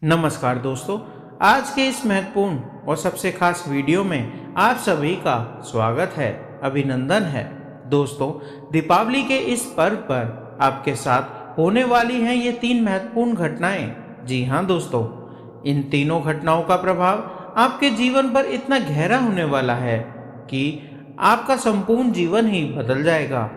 नमस्कार दोस्तों, आज के इस महत्वपूर्ण और सबसे खास वीडियो में आप सभी का स्वागत है, अभिनंदन है। दोस्तों, दीपावली के इस पर्व पर आपके साथ होने वाली हैं ये 3 महत्वपूर्ण घटनाएं। जी हाँ दोस्तों, इन तीनों घटनाओं का प्रभाव आपके जीवन पर इतना गहरा होने वाला है कि आपका संपूर्ण जीवन ही बदल जाएगा।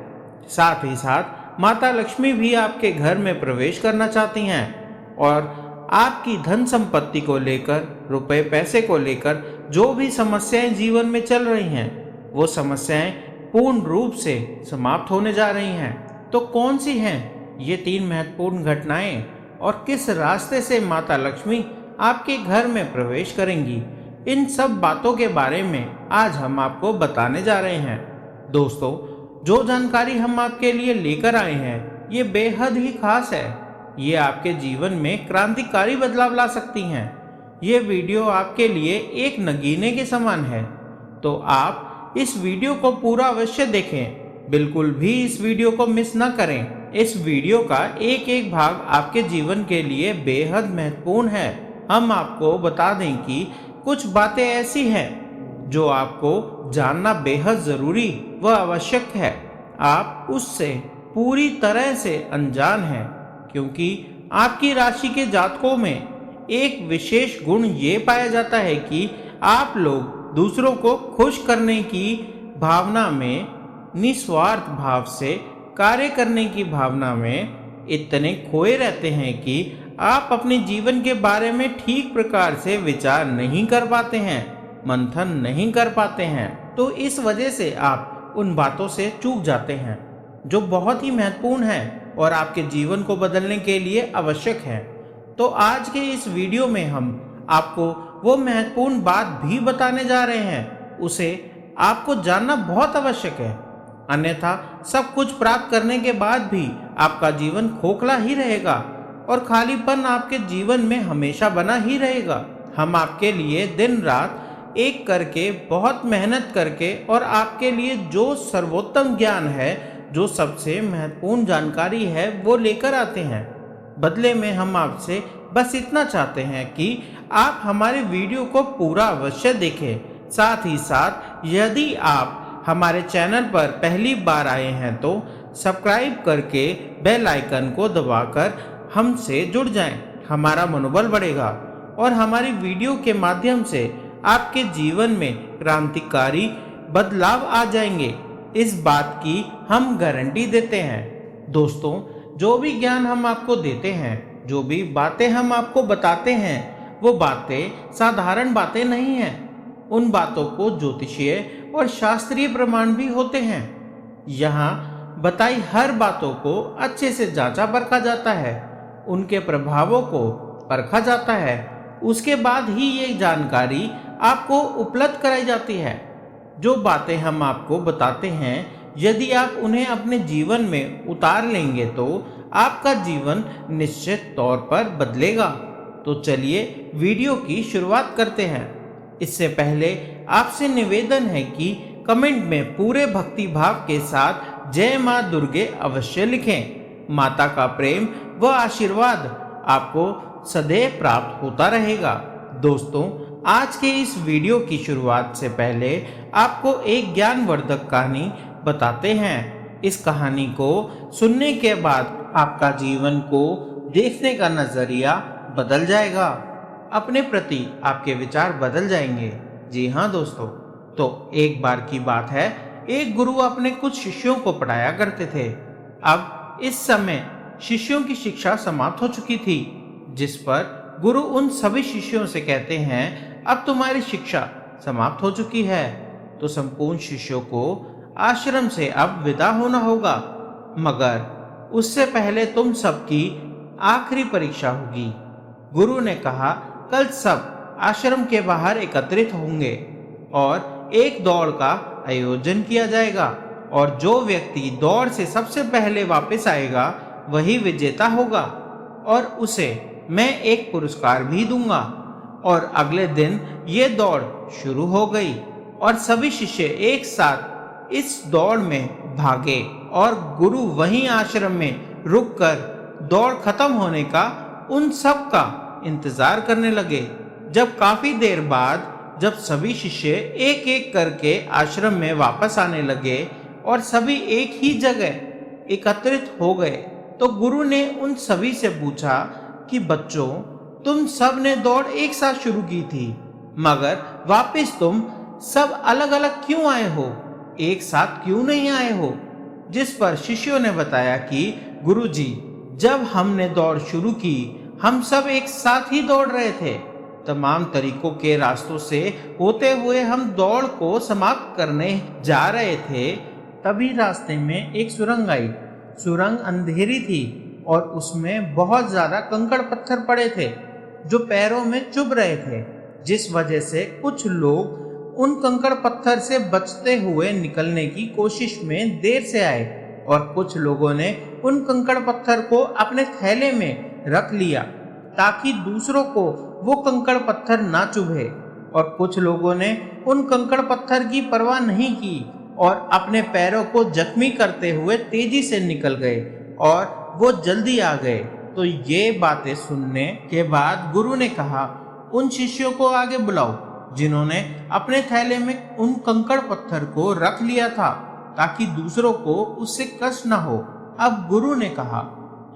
साथ ही साथ माता लक्ष्मी भी आपके घर में प्रवेश करना चाहती हैं और आपकी धन संपत्ति को लेकर, रुपए पैसे को लेकर जो भी समस्याएं जीवन में चल रही हैं, वो समस्याएं पूर्ण रूप से समाप्त होने जा रही हैं। तो कौन सी हैं ये 3 महत्वपूर्ण घटनाएं और किस रास्ते से माता लक्ष्मी आपके घर में प्रवेश करेंगी, इन सब बातों के बारे में आज हम आपको बताने जा रहे हैं। दोस्तों, जो जानकारी हम आपके लिए लेकर आए हैं ये बेहद ही खास है। ये आपके जीवन में क्रांतिकारी बदलाव ला सकती हैं। ये वीडियो आपके लिए एक नगीने के समान है, तो आप इस वीडियो को पूरा अवश्य देखें। बिल्कुल भी इस वीडियो को मिस ना करें। इस वीडियो का एक एक भाग आपके जीवन के लिए बेहद महत्वपूर्ण है। हम आपको बता दें कि कुछ बातें ऐसी हैं जो आपको जानना बेहद ज़रूरी व आवश्यक है। आप उससे पूरी तरह से अनजान हैं, क्योंकि आपकी राशि के जातकों में एक विशेष गुण ये पाया जाता है कि आप लोग दूसरों को खुश करने की भावना में, निस्वार्थ भाव से कार्य करने की भावना में इतने खोए रहते हैं कि आप अपने जीवन के बारे में ठीक प्रकार से विचार नहीं कर पाते हैं, मंथन नहीं कर पाते हैं। तो इस वजह से आप उन बातों से चूक जाते हैं जो बहुत ही महत्वपूर्ण है और आपके जीवन को बदलने के लिए आवश्यक है। तो आज के इस वीडियो में हम आपको वो महत्वपूर्ण बात भी बताने जा रहे हैं, उसे आपको जानना बहुत आवश्यक है। अन्यथा सब कुछ प्राप्त करने के बाद भी आपका जीवन खोखला ही रहेगा और खालीपन आपके जीवन में हमेशा बना ही रहेगा। हम आपके लिए दिन रात एक करके, बहुत मेहनत करके और आपके लिए जो सर्वोत्तम ज्ञान है, जो सबसे महत्वपूर्ण जानकारी है, वो लेकर आते हैं। बदले में हम आपसे बस इतना चाहते हैं कि आप हमारे वीडियो को पूरा अवश्य देखें। साथ ही साथ यदि आप हमारे चैनल पर पहली बार आए हैं तो सब्सक्राइब करके बेल आइकन को दबाकर हमसे जुड़ जाएं। हमारा मनोबल बढ़ेगा और हमारी वीडियो के माध्यम से आपके जीवन में क्रांतिकारी बदलाव आ जाएंगे। इस बात की हम गारंटी देते हैं। दोस्तों, जो भी ज्ञान हम आपको देते हैं, जो भी बातें हम आपको बताते हैं, वो बातें साधारण बातें नहीं हैं। उन बातों को ज्योतिषीय और शास्त्रीय प्रमाण भी होते हैं। यहाँ बताई हर बातों को अच्छे से जांचा परखा जाता है, उनके प्रभावों को परखा जाता है। उसके बाद ही ये जानकारी आपको उपलब्ध कराई जाती है। जो बातें हम आपको बताते हैं, यदि आप उन्हें अपने जीवन में उतार लेंगे तो आपका जीवन निश्चित तौर पर बदलेगा। तो चलिए वीडियो की शुरुआत करते हैं। इससे पहले आपसे निवेदन है कि कमेंट में पूरे भक्ति भाव के साथ जय मां दुर्गे अवश्य लिखें। माता का प्रेम व आशीर्वाद आपको सदैव प्राप्त होता रहेगा। दोस्तों, आज के इस वीडियो की शुरुआत से पहले आपको एक ज्ञानवर्धक कहानी बताते हैं। इस कहानी को सुनने के बाद आपका जीवन को देखने का नजरिया बदल जाएगा। अपने प्रति आपके विचार बदल जाएंगे। जी हाँ दोस्तों, तो एक बार की बात है, एक गुरु अपने कुछ शिष्यों को पढ़ाया करते थे। अब इस समय शिष्यों की शिक्षा समाप्त हो चुकी थी, जिस पर गुरु उन सभी शिष्यों से कहते हैं, अब तुम्हारी शिक्षा समाप्त हो चुकी है, तो संपूर्ण शिष्यों को आश्रम से अब विदा होना होगा। मगर उससे पहले तुम सबकी आखिरी परीक्षा होगी। गुरु ने कहा, कल सब आश्रम के बाहर एकत्रित होंगे और एक दौड़ का आयोजन किया जाएगा और जो व्यक्ति दौड़ से सबसे पहले वापस आएगा वही विजेता होगा और उसे मैं एक पुरस्कार भी दूंगा। और अगले दिन ये दौड़ शुरू हो गई और सभी शिष्य एक साथ इस दौड़ में भागे और गुरु वहीं आश्रम में रुककर दौड़ खत्म होने का उन सब का इंतजार करने लगे। जब काफी देर बाद जब सभी शिष्य एक एक करके आश्रम में वापस आने लगे और सभी एक ही जगह एकत्रित हो गए, तो गुरु ने उन सभी से पूछा कि बच्चों, तुम सब ने दौड़ एक साथ शुरू की थी, मगर वापस तुम सब अलग अलग क्यों आए हो, एक साथ क्यों नहीं आए हो? जिस पर शिष्यों ने बताया कि गुरुजी, जब हमने दौड़ शुरू की, हम सब एक साथ ही दौड़ रहे थे। तमाम तरीकों के रास्तों से होते हुए हम दौड़ को समाप्त करने जा रहे थे। तभी रास्ते में एक सुरंग आई। सुरंग अंधेरी थी और उसमें बहुत ज्यादा कंकड़ पत्थर पड़े थे जो पैरों में चुभ रहे थे, जिस वजह से कुछ लोग उन कंकड़ पत्थर से बचते हुए निकलने की कोशिश में देर से आए और कुछ लोगों ने उन कंकड़ पत्थर को अपने थैले में रख लिया ताकि दूसरों को वो कंकड़ पत्थर ना चुभे, और कुछ लोगों ने उन कंकड़ पत्थर की परवाह नहीं की और अपने पैरों को जख्मी करते हुए तेजी से निकल गए और वो जल्दी आ गए। तो ये बातें सुनने के बाद गुरु ने कहा, उन शिष्यों को आगे बुलाओ जिन्होंने अपने थैले में उन कंकड़ पत्थर को रख लिया था ताकि दूसरों को उससे कष्ट न हो। अब गुरु ने कहा,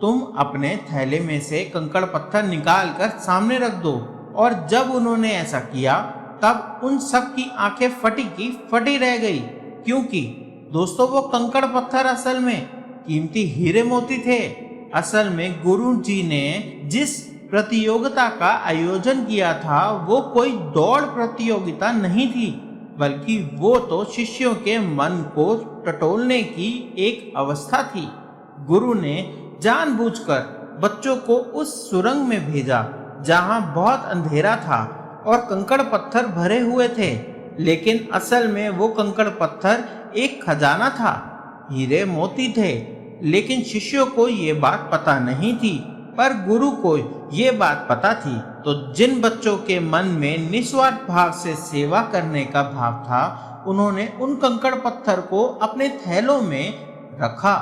तुम अपने थैले में से कंकड़ पत्थर निकाल कर सामने रख दो। और जब उन्होंने ऐसा किया तब उन सब की आंखें फटी की फटी रह गई, क्योंकि दोस्तों वो कंकड़ पत्थर असल में कीमती हीरे मोती थे। असल में गुरु जी ने जिस प्रतियोगिता का आयोजन किया था वो कोई दौड़ प्रतियोगिता नहीं थी, बल्कि वो तो शिष्यों के मन को टटोलने की एक अवस्था थी। गुरु ने जानबूझकर बच्चों को उस सुरंग में भेजा जहां बहुत अंधेरा था और कंकड़ पत्थर भरे हुए थे, लेकिन असल में वो कंकड़ पत्थर एक खजाना था, हीरे मोती थे। लेकिन शिष्यों को ये बात पता नहीं थी, पर गुरु को ये बात पता थी। तो जिन बच्चों के मन में निस्वार्थ भाव से सेवा करने का भाव था, उन्होंने उन कंकड़ पत्थर को अपने थैलों में रखा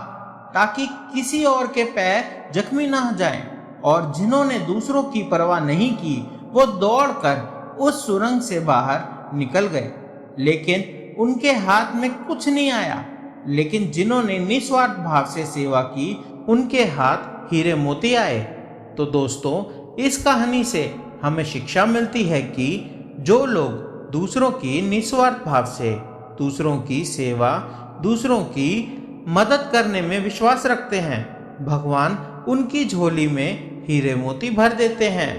ताकि किसी और के पैर जख्मी ना हो जाएं, और जिन्होंने दूसरों की परवाह नहीं की वो दौड़कर उस सुरंग से बाहर निकल गए, लेकिन उनके हाथ में कुछ नहीं आया। लेकिन जिन्होंने निस्वार्थ भाव से सेवा की उनके हाथ हीरे मोती आए। तो दोस्तों, इस कहानी से हमें शिक्षा मिलती है कि जो लोग दूसरों की निस्वार्थ भाव से दूसरों की सेवा, दूसरों की मदद करने में विश्वास रखते हैं, भगवान उनकी झोली में हीरे मोती भर देते हैं।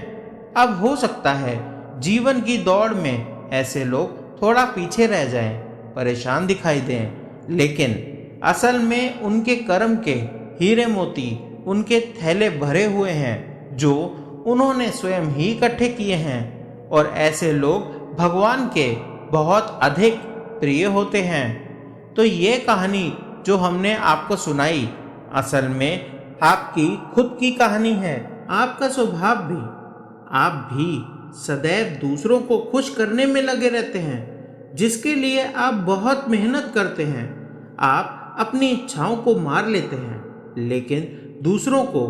अब हो सकता है जीवन की दौड़ में ऐसे लोग थोड़ा पीछे रह जाएं, परेशान दिखाई दें, लेकिन असल में उनके कर्म के हीरे मोती उनके थैले भरे हुए हैं जो उन्होंने स्वयं ही इकट्ठे किए हैं। और ऐसे लोग भगवान के बहुत अधिक प्रिय होते हैं। तो ये कहानी जो हमने आपको सुनाई, असल में आपकी खुद की कहानी है, आपका स्वभाव भी। आप भी सदैव दूसरों को खुश करने में लगे रहते हैं, जिसके लिए आप बहुत मेहनत करते हैं। आप अपनी इच्छाओं को मार लेते हैं, लेकिन दूसरों को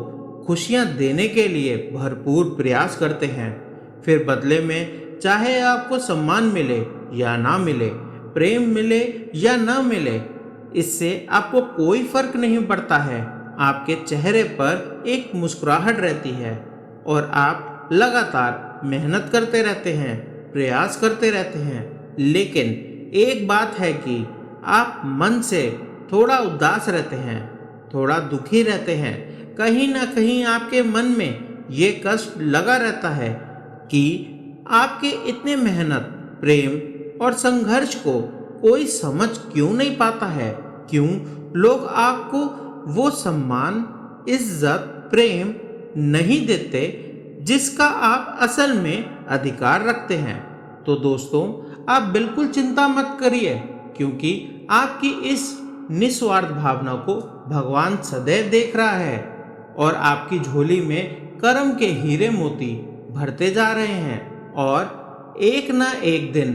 खुशियां देने के लिए भरपूर प्रयास करते हैं। फिर बदले में चाहे आपको सम्मान मिले या ना मिले, प्रेम मिले या ना मिले, इससे आपको कोई फर्क नहीं पड़ता है। आपके चेहरे पर एक मुस्कुराहट रहती है और आप लगातार मेहनत करते रहते हैं, प्रयास करते रहते हैं। लेकिन एक बात है कि आप मन से थोड़ा उदास रहते हैं, थोड़ा दुखी रहते हैं। कहीं ना कहीं आपके मन में ये कष्ट लगा रहता है कि आपके इतने मेहनत, प्रेम और संघर्ष को कोई समझ क्यों नहीं पाता है। क्यों लोग आपको वो सम्मान, इज्जत, प्रेम नहीं देते जिसका आप असल में अधिकार रखते हैं। तो दोस्तों, आप बिल्कुल चिंता मत करिए, क्योंकि आपकी इस निस्वार्थ भावना को भगवान सदैव देख रहा है और आपकी झोली में कर्म के हीरे मोती भरते जा रहे हैं। और एक ना एक दिन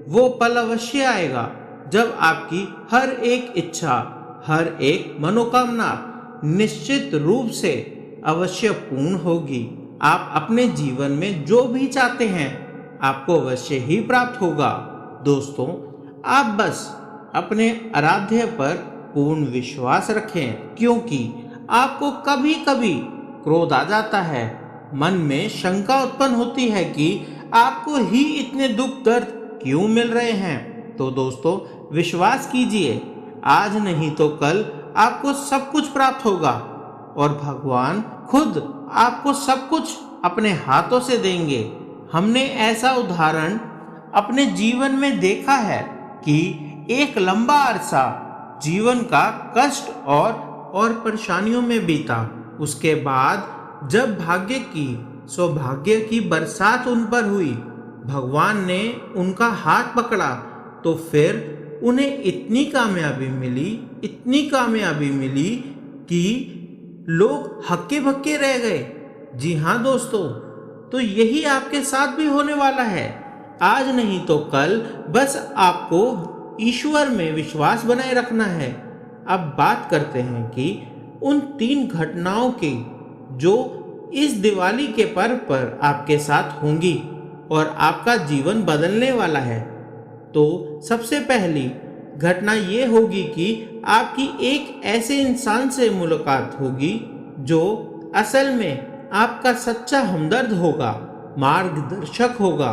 वो पल अवश्य आएगा जब आपकी हर एक इच्छा, हर एक मनोकामना निश्चित रूप से अवश्य पूर्ण होगी आप अपने जीवन में जो भी चाहते हैं आपको अवश्य ही प्राप्त होगा। दोस्तों, आप बस अपने आराध्य पर पूर्ण विश्वास रखें, क्योंकि आपको कभी कभी क्रोध आ जाता है, मन में शंका उत्पन्न होती है कि आपको ही इतने दुख दर्द क्यों मिल रहे हैं। तो दोस्तों, विश्वास कीजिए, आज नहीं तो कल आपको सब कुछ प्राप्त होगा और भगवान खुद आपको सब कुछ अपने हाथों से देंगे। हमने ऐसा उदाहरण अपने जीवन में देखा है कि एक लंबा अरसा जीवन का कष्ट और परेशानियों में बीता। उसके बाद जब भाग्य की सौभाग्य की बरसात उन पर हुई, भगवान ने उनका हाथ पकड़ा, तो फिर उन्हें इतनी कामयाबी मिली कि लोग हक्के बक्के रह गए। जी हाँ दोस्तों, तो यही आपके साथ भी होने वाला है। आज नहीं तो कल बस आपको ईश्वर में विश्वास बनाए रखना है। अब बात करते हैं कि उन 3 घटनाओं की जो इस दिवाली के पर्व पर आपके साथ होंगी और आपका जीवन बदलने वाला है। तो सबसे पहली घटना ये होगी कि आपकी एक ऐसे इंसान से मुलाकात होगी जो असल में आपका सच्चा हमदर्द होगा, मार्गदर्शक होगा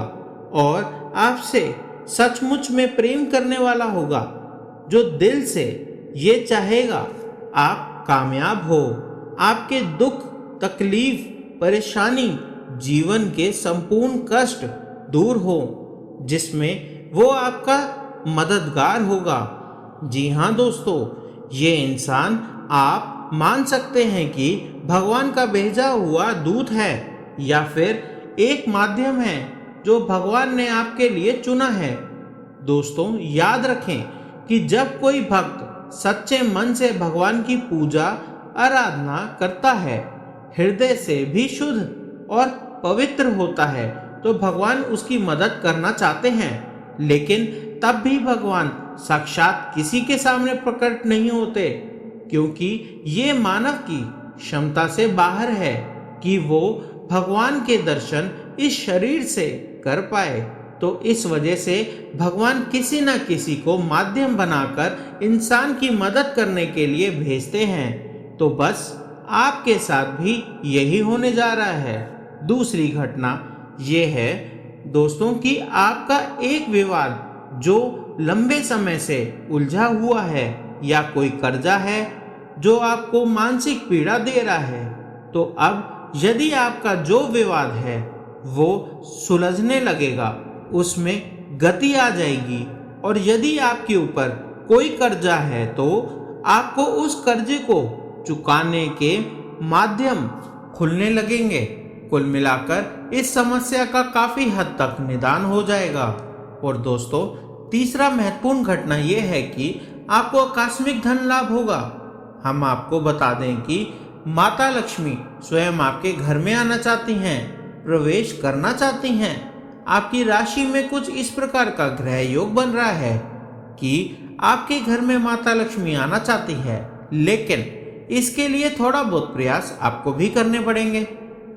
और आपसे सचमुच में प्रेम करने वाला होगा, जो दिल से ये चाहेगा आप कामयाब हो, आपके दुख, तकलीफ, परेशानी, जीवन के संपूर्ण कष्ट दूर हो, जिसमें वो आपका मददगार होगा। जी हाँ दोस्तों, ये इंसान आप मान सकते हैं कि भगवान का भेजा हुआ दूत है या फिर एक माध्यम है जो भगवान ने आपके लिए चुना है। दोस्तों, याद रखें कि जब कोई भक्त सच्चे मन से भगवान की पूजा आराधना करता है, हृदय से भी शुद्ध और पवित्र होता है, तो भगवान उसकी मदद करना चाहते हैं। लेकिन तब भी भगवान साक्षात किसी के सामने प्रकट नहीं होते, क्योंकि ये मानव की क्षमता से बाहर है कि वो भगवान के दर्शन इस शरीर से कर पाए। तो इस वजह से भगवान किसी न किसी को माध्यम बनाकर इंसान की मदद करने के लिए भेजते हैं। तो बस आपके साथ भी यही होने जा रहा है। दूसरी घटना ये है दोस्तों कि आपका एक विवाद जो लंबे समय से उलझा हुआ है या कोई कर्जा है जो आपको मानसिक पीड़ा दे रहा है, तो अब यदि आपका जो विवाद है वो सुलझने लगेगा, उसमें गति आ जाएगी। और यदि आपके ऊपर कोई कर्जा है तो आपको उस कर्जे को चुकाने के माध्यम खुलने लगेंगे। कुल मिलाकर इस समस्या का काफी हद तक निदान हो जाएगा। और दोस्तों, तीसरा महत्वपूर्ण घटना यह है कि आपको आकस्मिक धन लाभ होगा। हम आपको बता दें कि माता लक्ष्मी स्वयं आपके घर में आना चाहती हैं, प्रवेश करना चाहती हैं। आपकी राशि में कुछ इस प्रकार का ग्रह योग बन रहा है कि आपके घर में माता लक्ष्मी आना चाहती है, लेकिन इसके लिए थोड़ा बहुत प्रयास आपको भी करने पड़ेंगे,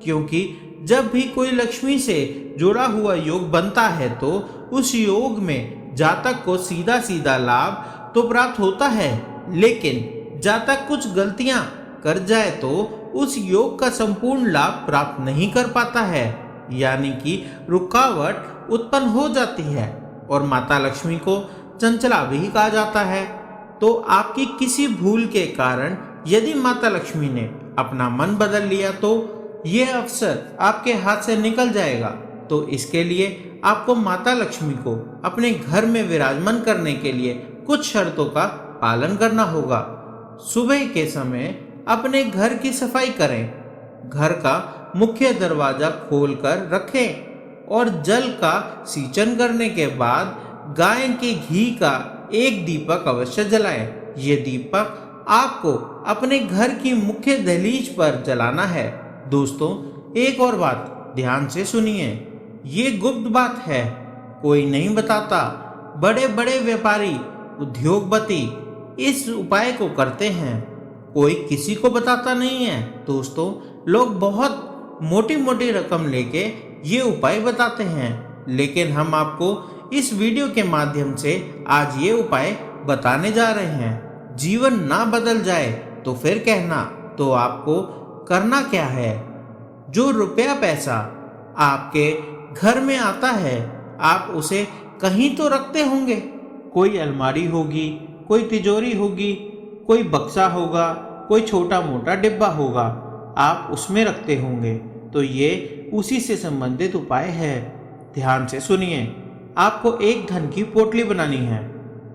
क्योंकि जब भी कोई लक्ष्मी से जुड़ा हुआ योग बनता है तो उस योग में जातक को सीधा सीधा लाभ तो प्राप्त होता है, लेकिन जातक कुछ गलतियां कर जाए तो उस योग का संपूर्ण लाभ प्राप्त नहीं कर पाता है, यानी कि रुकावट उत्पन्न हो जाती है। और माता लक्ष्मी को चंचला भी कहा जाता है। तो आपकी किसी भूल के कारण यदि माता लक्ष्मी ने अपना मन बदल लिया तो यह अवसर आपके हाथ से निकल जाएगा। तो इसके लिए आपको माता लक्ष्मी को अपने घर में विराजमान करने के लिए कुछ शर्तों का पालन करना होगा। सुबह के समय अपने घर की सफाई करें, घर का मुख्य दरवाजा खोलकर रखें और जल का सिंचन करने के बाद गाय के घी का एक दीपक अवश्य जलाएं। ये दीपक आपको अपने घर की मुख्य दहलीज पर जलाना है। दोस्तों, एक और बात ध्यान से सुनिए, ये गुप्त बात है, कोई नहीं बताता। बड़े बड़े व्यापारी, उद्योगपति इस उपाय को करते हैं, कोई किसी को बताता नहीं है। दोस्तों, लोग बहुत मोटी मोटी रकम लेके ये उपाय बताते हैं, लेकिन हम आपको इस वीडियो के माध्यम से आज ये उपाय बताने जा रहे हैं। जीवन ना बदल जाए तो फिर कहना, तो आपको करना क्या है। जो रुपया पैसा आपके घर में आता है, आप उसे कहीं तो रखते होंगे। कोई अलमारी होगी, कोई तिजोरी होगी, कोई बक्सा होगा, कोई छोटा मोटा डिब्बा होगा, आप उसमें रखते होंगे। तो ये उसी से संबंधित उपाय है। ध्यान से सुनिए। आपको एक धन की पोटली बनानी है।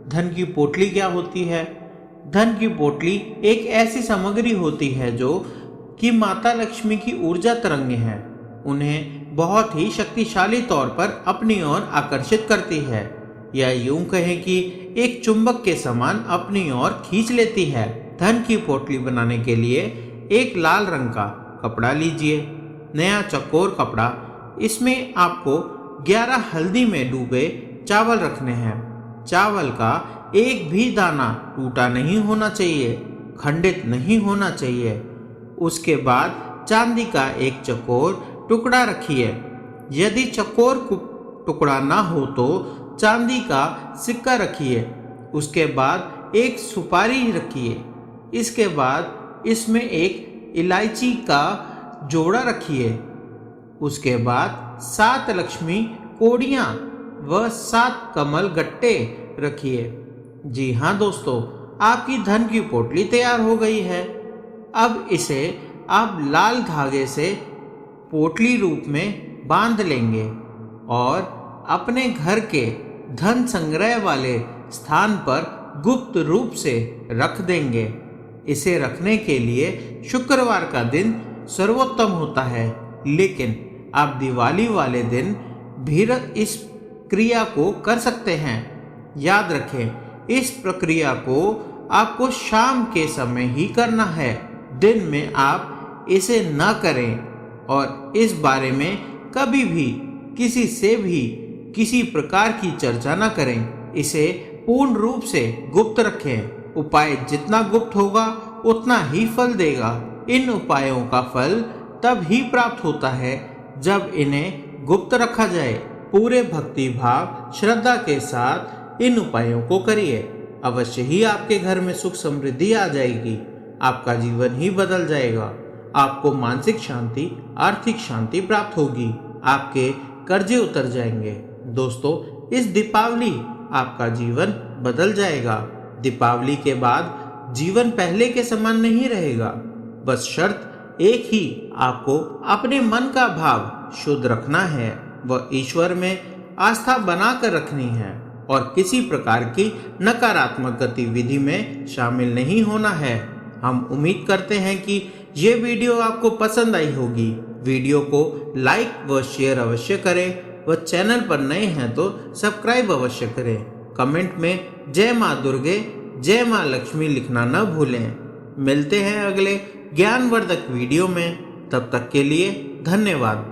धन की पोटली क्या होती है? धन की पोटली एक ऐसी सामग्री होती है जो कि माता लक्ष्मी की ऊर्जा तरंगे हैं, उन्हें बहुत ही शक्तिशाली तौर पर अपनी ओर आकर्षित करती है, या यूं कहें कि एक चुंबक के समान अपनी ओर खींच लेती है। धन की पोटली बनाने के लिए एक लाल रंग का कपड़ा लीजिए, नया चौकोर कपड़ा। इसमें आपको 11 हल्दी में डूबे चावल रखने हैं। चावल का एक भी दाना टूटा नहीं होना चाहिए, खंडित नहीं होना चाहिए। उसके बाद चांदी का एक चौकोर टुकड़ा रखिए। यदि चौकोर टुकड़ा ना हो तो चांदी का सिक्का रखिए। उसके बाद एक सुपारी रखिए। इसके बाद इसमें एक इलायची का जोड़ा रखिए। उसके बाद 7 लक्ष्मी कोड़ियाँ व 7 कमल गट्टे रखिए। जी हाँ दोस्तों, आपकी धन की पोटली तैयार हो गई है। अब इसे आप लाल धागे से पोटली रूप में बांध लेंगे और अपने घर के धन संग्रह वाले स्थान पर गुप्त रूप से रख देंगे। इसे रखने के लिए शुक्रवार का दिन सर्वोत्तम होता है, लेकिन आप दिवाली वाले दिन भी इस क्रिया को कर सकते हैं। याद रखें, इस प्रक्रिया को आपको शाम के समय ही करना है। दिन में आप इसे न करें और इस बारे में कभी भी किसी से भी किसी प्रकार की चर्चा न करें। इसे पूर्ण रूप से गुप्त रखें। उपाय जितना गुप्त होगा उतना ही फल देगा। इन उपायों का फल तब ही प्राप्त होता है जब इन्हें गुप्त रखा जाए। पूरे भक्ति भाव श्रद्धा के साथ इन उपायों को करिए। अवश्य ही आपके घर में सुख समृद्धि आ जाएगी। आपका जीवन ही बदल जाएगा। आपको मानसिक शांति, आर्थिक शांति प्राप्त होगी। आपके कर्जे उतर जाएंगे। दोस्तों, इस दीपावली आपका जीवन बदल जाएगा। दीपावली के बाद जीवन पहले के समान नहीं रहेगा। बस शर्त एक ही, आपको अपने मन का भाव शुद्ध रखना है व ईश्वर में आस्था बनाकर रखनी है और किसी प्रकार की नकारात्मक गतिविधि में शामिल नहीं होना है। हम उम्मीद करते हैं कि ये वीडियो आपको पसंद आई होगी। वीडियो को लाइक व शेयर अवश्य करें व चैनल पर नए हैं तो सब्सक्राइब अवश्य करें। कमेंट में जय माँ दुर्गे, जय माँ लक्ष्मी लिखना न भूलें। मिलते हैं अगले ज्ञानवर्धक वीडियो में। तब तक के लिए धन्यवाद।